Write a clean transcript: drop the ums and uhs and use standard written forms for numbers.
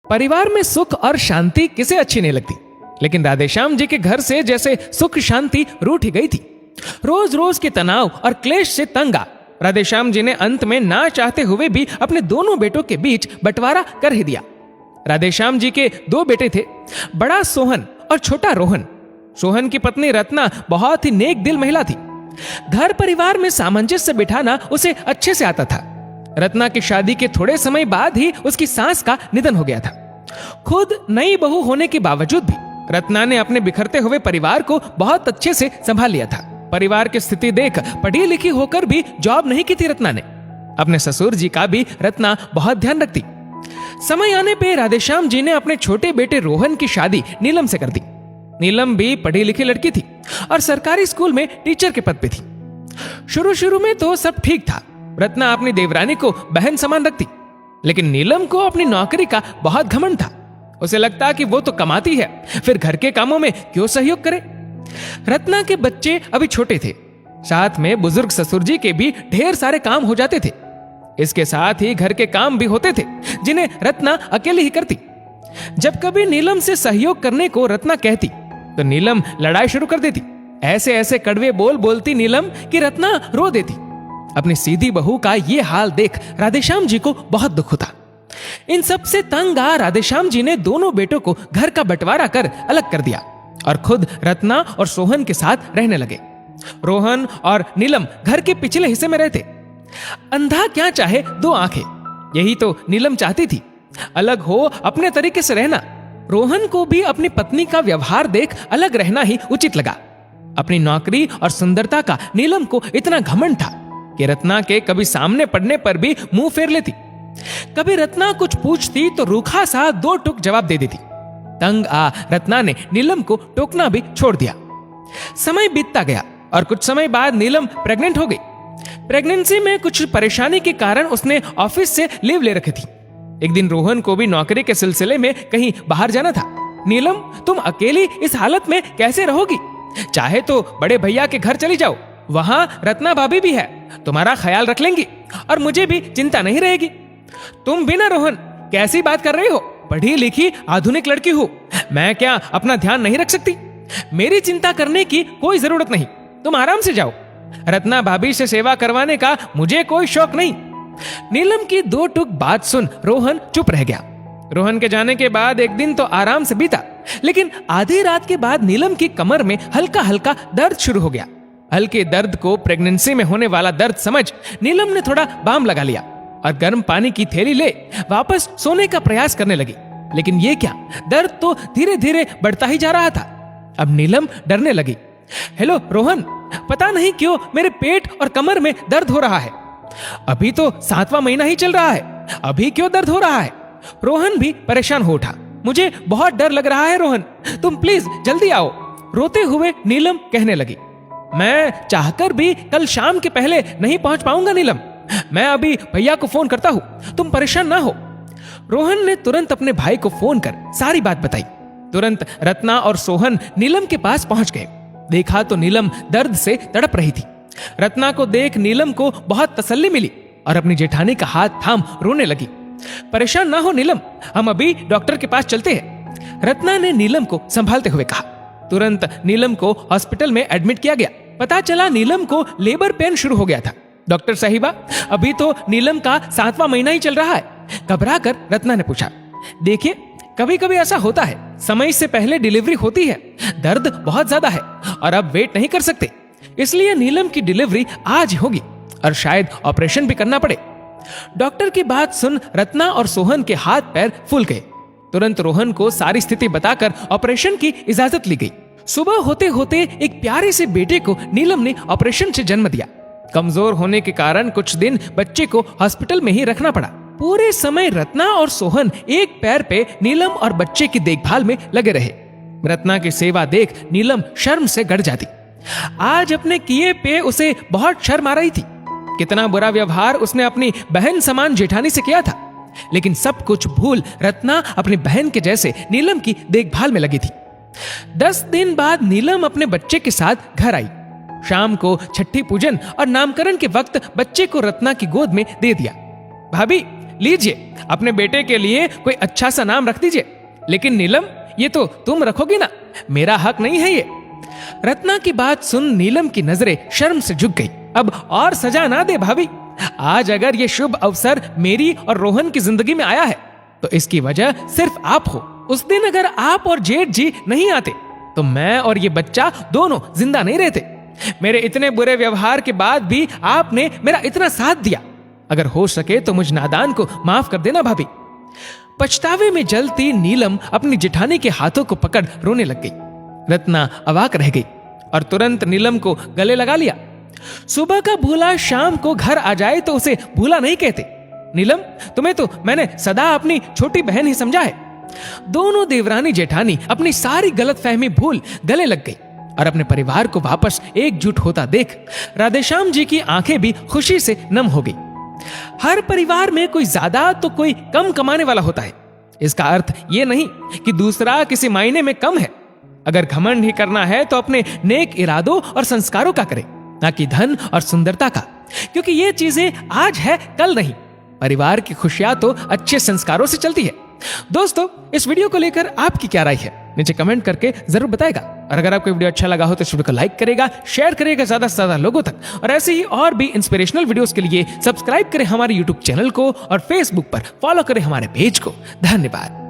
परिवार में सुख और शांति किसे अच्छी नहीं लगती, लेकिन राधेश्याम जी के घर से जैसे सुख शांति रूठ ही गई थी। रोज रोज के तनाव और क्लेश से तंग आ राधेश्याम जी ने अंत में ना चाहते हुए भी अपने दोनों बेटों के बीच बंटवारा कर ही दिया। राधेश्याम जी के दो बेटे थे, बड़ा सोहन और छोटा रोहन। सोहन की पत्नी रत्ना बहुत ही नेक दिल महिला थी। घर परिवार में सामंजस्य बिठाना उसे अच्छे से आता था। रत्ना की शादी के थोड़े समय बाद ही उसकी सास का निधन हो गया था। खुद नई बहू होने के बावजूद भी रत्ना ने अपने बिखरते हुए परिवार को बहुत अच्छे से संभाल लिया था। परिवार की स्थिति देख पढ़ी लिखी होकर भी जॉब नहीं की थी रत्ना ने। अपने ससुर जी का भी रत्ना बहुत ध्यान रखती। समय आने पे राधेश्याम जी ने अपने छोटे बेटे रोहन की शादी नीलम से कर दी। नीलम भी पढ़ी लिखी लड़की थी और सरकारी स्कूल में टीचर के पद पे थी। शुरू में तो सब ठीक था। रत्ना अपनी देवरानी को बहन समान रखती, लेकिन नीलम को अपनी नौकरी का बहुत घमंड था। उसे लगता कि वो तो कमाती है, फिर घर के कामों में क्यों सहयोग करे। रत्ना के बच्चे अभी छोटे थे, साथ में बुजुर्ग ससुर जी के भी ढेर सारे काम हो जाते थे। इसके साथ ही घर के काम भी होते थे जिन्हें रत्ना अकेली ही करती। जब कभी नीलम से सहयोग करने को रत्ना कहती तो नीलम लड़ाई शुरू कर देती। ऐसे ऐसे कड़वे बोल बोलती नीलम कि रत्ना रो देती। अपनी सीधी बहू का ये हाल देख राधेश्याम जी को बहुत दुख होता। इन सब से तंग आ राधेश्याम जी ने दोनों बेटों को घर का बंटवारा कर अलग कर दिया और खुद रत्ना और सोहन के साथ रहने लगे। रोहन और नीलम घर के पिछले हिस्से में रहते। अंधा क्या चाहे दो आंखें, यही तो नीलम चाहती थी। अलग हो, अपने तरीके से रहना। रोहन को भी अपनी पत्नी का व्यवहार देख अलग रहना ही उचित लगा। अपनी नौकरी और सुंदरता का नीलम को इतना घमंड था कि रत्ना के कभी सामने पड़ने पर भी मुंह फेर लेती। कभी रत्ना कुछ पूछती तो रूखा सा दो टुक जवाब दे देती। तंग आ रत्ना ने नीलम को टोकना भी छोड़ दिया। समय बीतता गया और कुछ समय बाद नीलम प्रेग्नेंट हो गई। प्रेगनेंसी में कुछ परेशानी के कारण उसने ऑफिस से लीव ले रखी थी। एक दिन रोहन को भी नौकरी के सिलसिले में कहीं बाहर जाना था। नीलम, तुम अकेली इस हालत में कैसे रहोगी? चाहे तो बड़े भैया के घर चली जाओ, वहां रत्ना भाभी भी है, तुम्हारा ख्याल रख लेंगी और मुझे भी चिंता नहीं रहेगी। तुम भी ना रोहन, कैसी बात कर रही हो? पढ़ी लिखी आधुनिक लड़की हो, मैं क्या अपना ध्यान नहीं रख सकती? मेरी चिंता करने की कोई जरूरत नहीं, तुम आराम से जाओ। रत्ना भाभी से सेवा करवाने का मुझे कोई शौक नहीं। नीलम की दो टुक बात सुन रोहन चुप रह गया। रोहन के जाने के बाद एक दिन तो आराम से बीता, लेकिन आधी रात के बाद नीलम की कमर में हल्का हल्का दर्द शुरू हो गया। हल्के दर्द को प्रेगनेंसी में होने वाला दर्द समझ नीलम ने थोड़ा बाम लगा लिया और गर्म पानी की थैली ले वापस सोने का प्रयास करने लगी। लेकिन ये क्या, दर्द तो धीरे धीरे बढ़ता ही जा रहा था। अब नीलम डरने लगी। हेलो रोहन, पता नहीं क्यों मेरे पेट और कमर में दर्द हो रहा है। अभी तो 7वां महीना ही चल रहा है, अभी क्यों दर्द हो रहा है? रोहन भी परेशान हो उठा। मुझे बहुत डर लग रहा है रोहन, तुम प्लीज जल्दी आओ। रोते हुए नीलम कहने लगी। मैं चाहकर भी कल शाम के पहले नहीं पहुंच पाऊंगा नीलम, मैं अभी भैया को फोन करता हूं, तुम परेशान ना हो। रोहन ने तुरंत अपने भाई को फोन कर सारी बात बताई। तुरंत रत्ना और सोहन नीलम के पास पहुंच गए। देखा तो नीलम दर्द से तड़प रही थी। रत्ना को देख नीलम को बहुत तसल्ली मिली और अपनी जेठानी का हाथ थाम रोने लगी। परेशान ना हो नीलम, हम अभी डॉक्टर के पास चलते हैं, रत्ना ने नीलम को संभालते हुए कहा। तुरंत नीलम को हॉस्पिटल में एडमिट किया गया। पता चला नीलम को लेबर पेन शुरू हो गया था। डॉक्टर साहिबा, अभी तो नीलम का 7वां महीना ही चल रहा है। घबरा कर रत्ना ने पूछा। देखिए, कभी कभी ऐसा होता है, समय से पहले डिलीवरी होती है, दर्द बहुत ज्यादा है और अब वेट नहीं कर सकते, इसलिए नीलम की डिलीवरी आज होगी और शायद ऑपरेशन भी करना पड़े। डॉक्टर की बात सुन रत्ना और सोहन के हाथ पैर फूल गए। तुरंत रोहन को सारी स्थिति बताकर ऑपरेशन की इजाजत ली गई। सुबह होते होते एक प्यारे से बेटे को नीलम ने ऑपरेशन से जन्म दिया। कमजोर होने के कारण कुछ दिन बच्चे को हॉस्पिटल में ही रखना पड़ा। पूरे समय रत्ना और सोहन एक पैर पे नीलम और बच्चे की देखभाल में लगे रहे। रत्ना की सेवा देख नीलम शर्म से गड़ जाती। आज अपने किए पे उसे बहुत शर्म आ रही थी। कितना बुरा व्यवहार उसने अपनी बहन समान जेठानी से किया था, लेकिन सब कुछ भूल रत्ना अपनी बहन के जैसे नीलम की देखभाल में लगी थी। 10 दिन बाद नीलम अपने बच्चे के साथ घर आई। शाम को छठी पूजन और नामकरण के वक्त बच्चे को रत्ना की गोद में दे दिया। भाभी, लीजिए, अपने बेटे के लिए कोई अच्छा सा नाम रख दीजिए। लेकिन नीलम, ये तो तुम रखोगी ना, मेरा हक नहीं है ये। रत्ना की बात सुन नीलम की नजरें शर्म से झुक गई। अब और सजा ना दे भाभी, आज अगर ये शुभ अवसर मेरी और रोहन की जिंदगी में आया है तो इसकी वजह सिर्फ आप हो। उस दिन अगर आप और जेठ जी नहीं आते तो मैं और ये बच्चा दोनों जिंदा नहीं रहते। मेरे इतने बुरे व्यवहार के बाद भी आपने मेरा इतना साथ दिया। अगर हो सके तो मुझ नादान को माफ कर देना भाभी। पछतावे में जलती नीलम अपनी जेठानी के हाथों को पकड़ रोने लग गई। रत्ना अवाक रह गई और तुरंत नीलम को गले लगा लिया। सुबह का भूला शाम को घर आ जाए तो उसे भूला नहीं कहते। नीलम, तुम्हें तो मैंने सदा अपनी छोटी बहन ही समझा है। दोनों देवरानी जेठानी अपनी सारी गलतफहमी भूल गले लग गई और अपने परिवार को वापस एकजुट होता देख राधेश्याम जी की आंखें भी खुशी से नम हो गई। हर परिवार में कोई ज्यादा तो कोई कम कमाने वाला होता है। इसका अर्थ यह नहीं कि दूसरा किसी मायने में कम है। अगर घमंड ही करना है तो अपने नेक इरादों और संस्कारों का करे, ना कि धन और सुंदरता का, क्योंकि ये चीजें आज है कल नहीं। परिवार की खुशियां तो अच्छे संस्कारों से चलती है। दोस्तों, इस वीडियो को लेकर आपकी क्या राय है नीचे कमेंट करके जरूर बताएगा। और अगर आपको वीडियो अच्छा लगा हो तो इस वीडियो को लाइक करेगा, शेयर करेगा ज्यादा से ज्यादा लोगों तक। और ऐसे ही और भी इंस्पिरेशनल वीडियोस के लिए सब्सक्राइब करें हमारे यूट्यूब चैनल को और फेसबुक पर फॉलो करें हमारे पेज को। धन्यवाद।